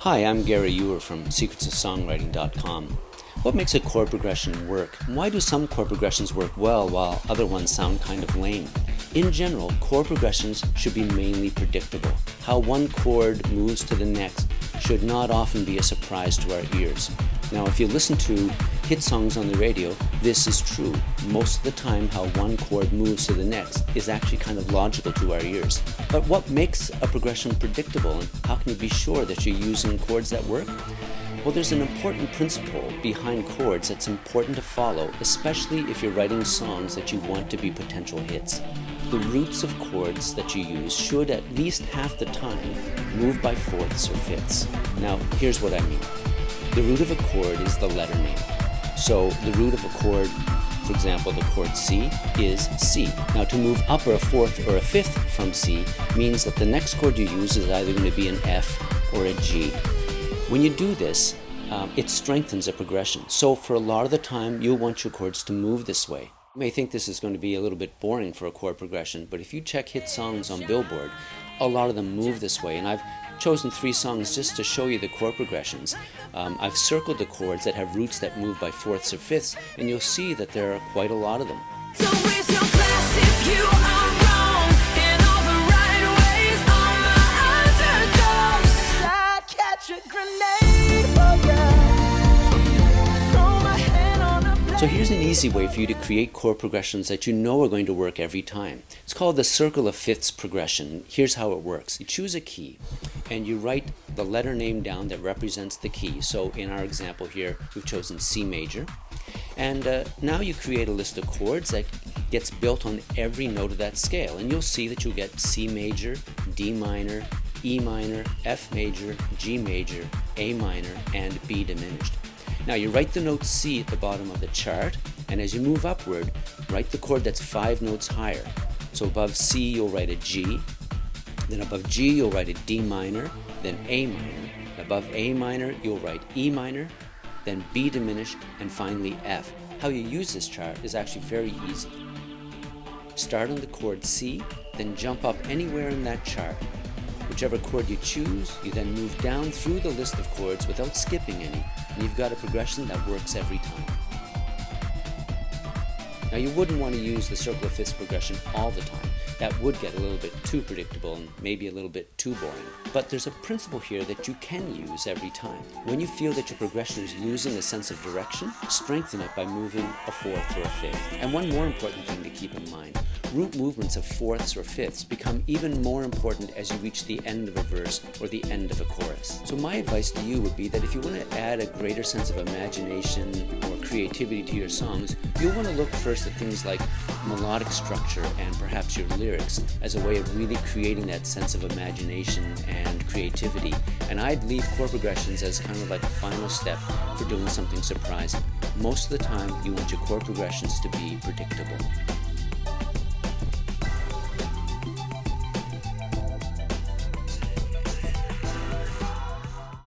Hi, I'm Gary Ewer from secretsofsongwriting.com. What makes a chord progression work? Why do some chord progressions work well while other ones sound kind of lame? In general, chord progressions should be mainly predictable. How one chord moves to the next should not often be a surprise to our ears. Now, if you listen to hit songs on the radio, this is true. Most of the time, how one chord moves to the next is actually kind of logical to our ears. But what makes a progression predictable, and how can you be sure that you're using chords that work? Well, there's an important principle behind chords that's important to follow, especially if you're writing songs that you want to be potential hits. The roots of chords that you use should at least half the time move by fourths or fifths. Now, here's what I mean. The root of a chord is the letter name. So the root of a chord, for example, the chord C, is C. Now, to move up or a fourth or a fifth from C means that the next chord you use is either going to be an F or a G. When you do this, it strengthens a progression. So for a lot of the time, you'll want your chords to move this way. You may think this is going to be a little bit boring for a chord progression, but if you check hit songs on Billboard, a lot of them move this way. And I've chosen 3 songs just to show you the chord progressions. I've circled the chords that have roots that move by fourths or fifths, and you'll see that there are quite a lot of them. So where's your class if you are wrong in all the right ways? All my underdogs, I'd catch a grenade, oh yeah. Throw my head on a blade. So here's an easy way for you to create chord progressions that you know are going to work every time. It's called the circle of fifths progression. Here's how it works. You choose a key and you write the letter name down that represents the key. So in our example here, we've chosen C major. And now you create a list of chords that gets built on every note of that scale. And you'll see that you'll get C major, D minor, E minor, F major, G major, A minor, and B diminished. Now you write the note C at the bottom of the chart, and as you move upward, write the chord that's 5 notes higher. So above C you'll write a G, then above G you'll write a D minor, then A minor. Above A minor you'll write E minor, then B diminished, and finally F. How you use this chart is actually very easy. Start on the chord C, then jump up anywhere in that chart. Whichever chord you choose, you then move down through the list of chords without skipping any, and you've got a progression that works every time. Now, you wouldn't want to use the circle of fifths progression all the time. That would get a little bit too predictable and maybe a little bit too boring. But there's a principle here that you can use every time. When you feel that your progression is losing a sense of direction, strengthen it by moving a fourth or a fifth. And one more important thing to keep in mind. Root movements of fourths or fifths become even more important as you reach the end of a verse or the end of a chorus. So my advice to you would be that if you want to add a greater sense of imagination or creativity to your songs, you'll want to look first at things like melodic structure and perhaps your lyrics as a way of really creating that sense of imagination and creativity. And I'd leave chord progressions as kind of like a final step for doing something surprising. Most of the time, you want your chord progressions to be predictable.